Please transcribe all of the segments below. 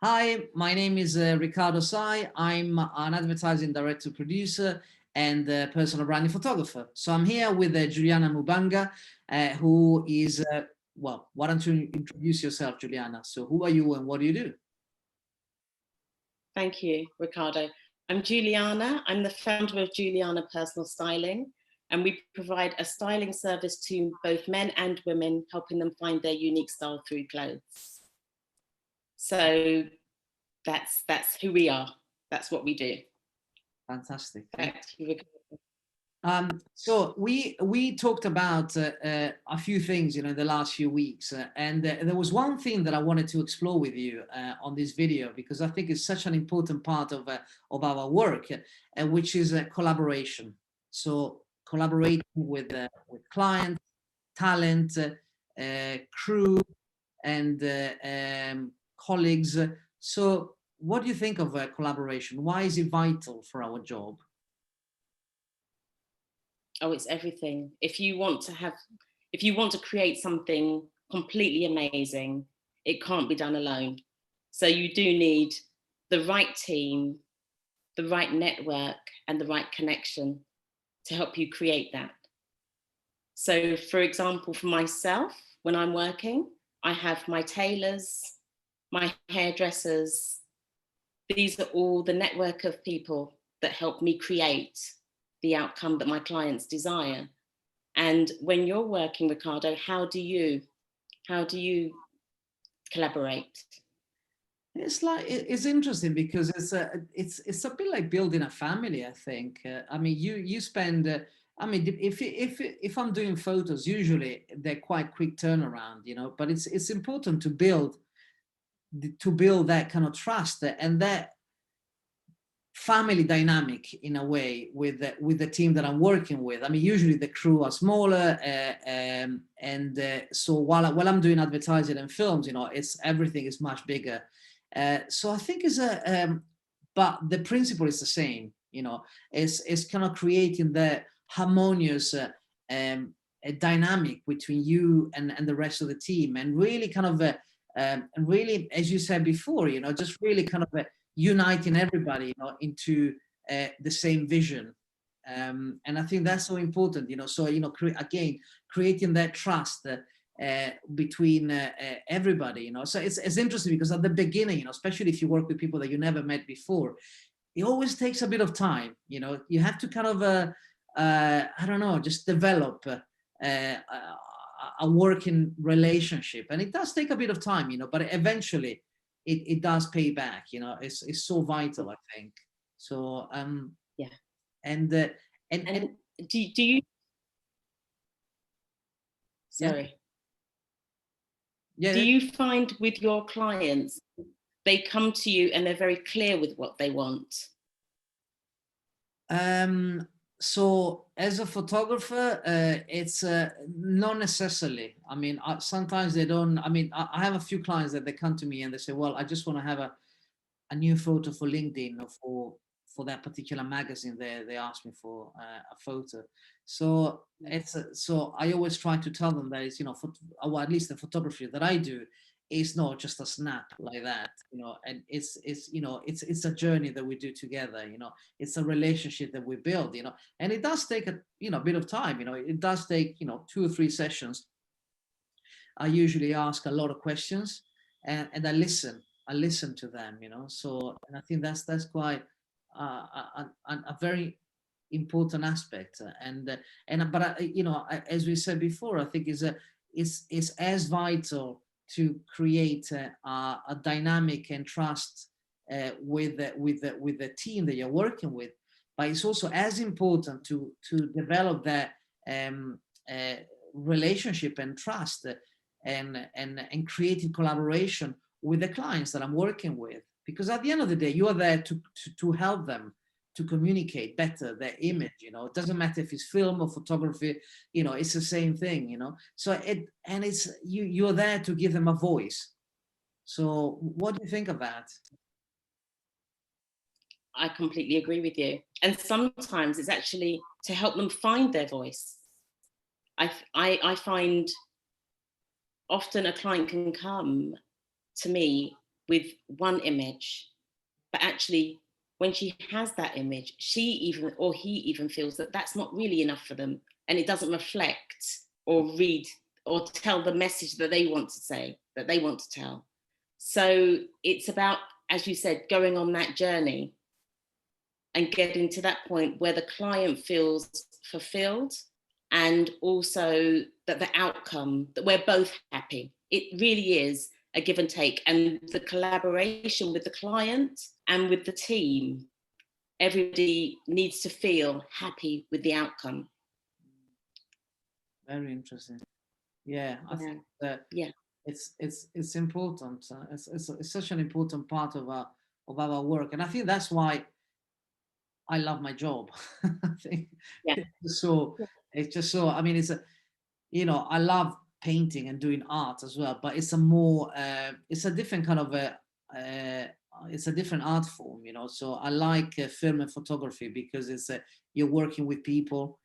Hi, my name is Riccardo. I'm an advertising director, producer, and personal branding photographer. So I'm here with Juliana Mubanga, who is, well, why don't you introduce yourself, Juliana? So who are you and what do you do? Thank you, Riccardo. I'm Juliana. I'm the founder of Juliana Personal Styling, and we provide a styling service to both men and women, helping them find their unique style through clothes. So that's who we are. That's what we do. Fantastic. Back to you, Riccardo. So we talked about a few things, in the last few weeks, and there was one thing that I wanted to explore with you on this video because I think it's such an important part of our work, which is collaboration. So collaborating with clients, talent, crew, and colleagues. So what do you think of collaboration? Why is it vital for our job? Oh, it's everything. If you want to create something completely amazing, it can't be done alone. So you do need the right team, the right network, and the right connection to help you create that. So, for example, for myself, when I'm working, I have my tailors, my hairdressers. These are all the network of people that help me create the outcome that my clients desire. And when you're working, Riccardo, how do you collaborate? It's interesting because it's a bit like building a family. I think. I mean, you spend. I mean, if I'm doing photos, usually they're quite quick turnaround, But it's important to build that kind of trust and that family dynamic in a way with the team that I'm working with. I mean, usually the crew are smaller, so while I'm doing advertising and films, it's everything is much bigger. So I think but the principle is the same. It's kind of creating the harmonious a dynamic between you and the rest of the team, and really kind of and really, as you said before, just really kind of uniting everybody, into the same vision. And I think that's so important, So, again, creating that trust between everybody, So it's interesting because at the beginning, especially if you work with people that you never met before, it always takes a bit of time. You have to kind of, I don't know, just develop a working relationship, and it does take a bit of time, but eventually it does pay back. It's so vital, I think. So Yeah. and do you sorry yeah. Do you find with your clients they come to you and they're very clear with what they want? So as a photographer, it's not necessarily. I mean, sometimes they don't. I mean, I have a few clients that they come to me and they say, well, I just want to have a new photo for LinkedIn or for that particular magazine. They asked me for a photo. So so I always try to tell them that it's, or at least the photography that I do is not just a snap like that, and it's a journey that we do together. It's a relationship that we build, and it does take a bit of time. It does take 2 or 3 sessions. I usually ask a lot of questions, and I listen to them, So, and I think that's quite a very important aspect. But as we said before, I think is as vital to create a dynamic and trust with the team that you're working with. But it's also as important to develop that relationship and trust and creating collaboration with the clients that I'm working with, because at the end of the day, you are there to help them to communicate better their image. It doesn't matter if it's film or photography, it's the same thing. So it's you're there to give them a voice. So what do you think of that? I completely agree with you. And sometimes it's actually to help them find their voice. I find often a client can come to me with one image, but actually when she has that image, she even, or he even feels that that's not really enough for them, and it doesn't reflect or read or tell the message that they want to say, that they want to tell. So it's about, as you said, going on that journey and getting to that point where the client feels fulfilled, and also that the outcome, that we're both happy. It really is a give and take, and the collaboration with the client and with the team, everybody needs to feel happy with the outcome. Very interesting. Yeah, I think that yeah, it's important. It's such an important part of our work, and I think that's why I love my job. I think it's just so. I mean, it's a, I love painting and doing art as well, but it's a more it's a different kind of it's a different art form, So I like film and photography because it's you're working with people,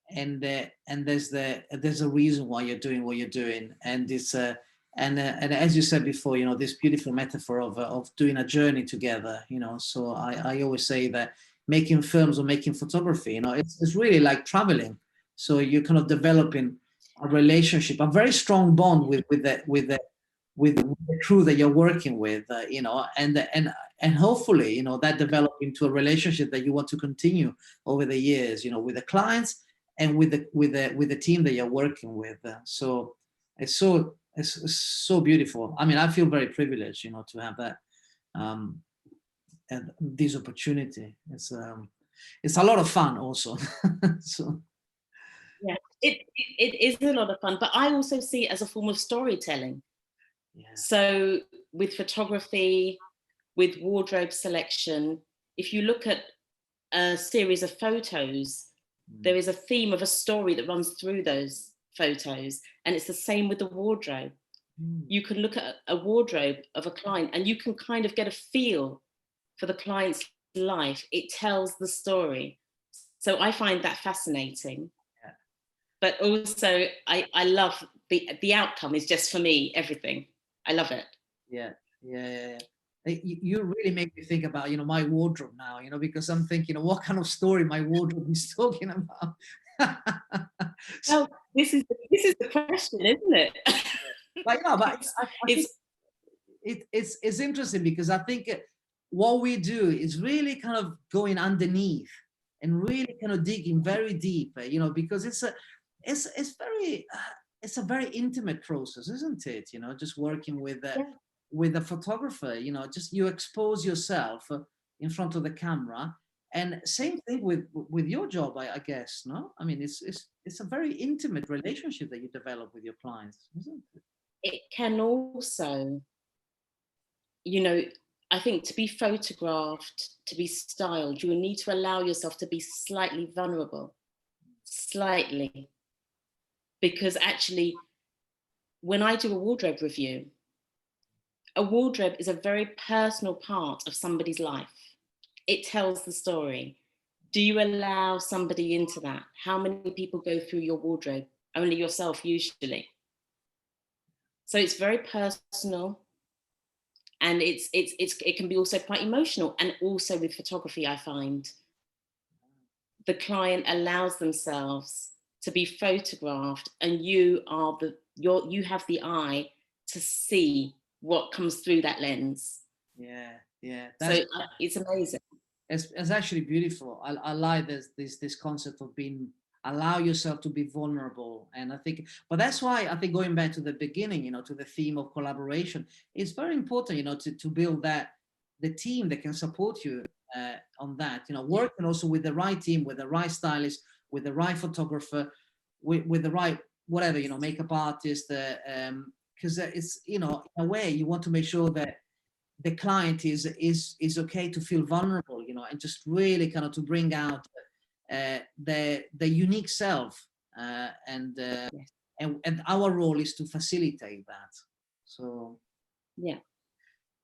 and there's a reason why you're doing what you're doing, and it's and as you said before, this beautiful metaphor of doing a journey together, So I always say that making films or making photography, it's really like traveling. So you're kind of developing a relationship, a very strong bond with the crew that you're working with, and hopefully, that develop into a relationship that you want to continue over the years, with the clients and with the team that you're working with. So it's so beautiful. I mean, I feel very privileged, to have that and this opportunity. It's a lot of fun also. So yeah, it is a lot of fun, but I also see it as a form of storytelling. yeah. So with photography, with wardrobe selection, if you look at a series of photos, there is a theme of a story that runs through those photos, and it's the same with the wardrobe. You can look at a wardrobe of a client and you can kind of get a feel for the client's life. It tells the story. So I find that fascinating. Yeah. But also I love the outcome is just, for me, everything. I love it. Yeah. You really make me think about, my wardrobe now, because I'm thinking, what kind of story my wardrobe is talking about. Well, this is the question, isn't it? But it's interesting because I think what we do is really kind of going underneath and really kind of digging very deep, because it's a very intimate process, isn't it? Just working with a photographer, just you expose yourself in front of the camera, and same thing with your job, I guess. No, I mean it's a very intimate relationship that you develop with your clients, isn't it? It can also, I think to be photographed, to be styled, you need to allow yourself to be slightly vulnerable, slightly, because actually, when I do a wardrobe review, a wardrobe is a very personal part of somebody's life. It tells the story. Do you allow somebody into that? How many people go through your wardrobe? Only yourself, usually. So it's very personal, and it can be also quite emotional. And also with photography, I find the client allows themselves to be photographed, and you have the eye to see what comes through that lens. Yeah. So it's amazing. It's actually beautiful. I like this concept of allow yourself to be vulnerable, and I think, but that's why I think, going back to the beginning, to the theme of collaboration, it's very important, to build the team that can support you on that, working also with the right team, with the right stylist, with the right photographer, with the right whatever, makeup artist, because it's, in a way you want to make sure that the client is okay to feel vulnerable, and just really kind of to bring out the unique self, and our role is to facilitate that. So yeah,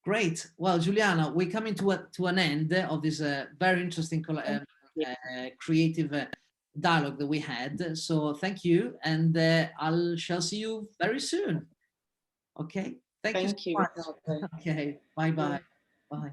great. Well, Juliana, we're coming to an end of this very interesting creative dialogue that we had. So thank you, and shall see you very soon. Okay. Thank you so Thank you, much. Riccardo. Okay, bye-bye. Bye.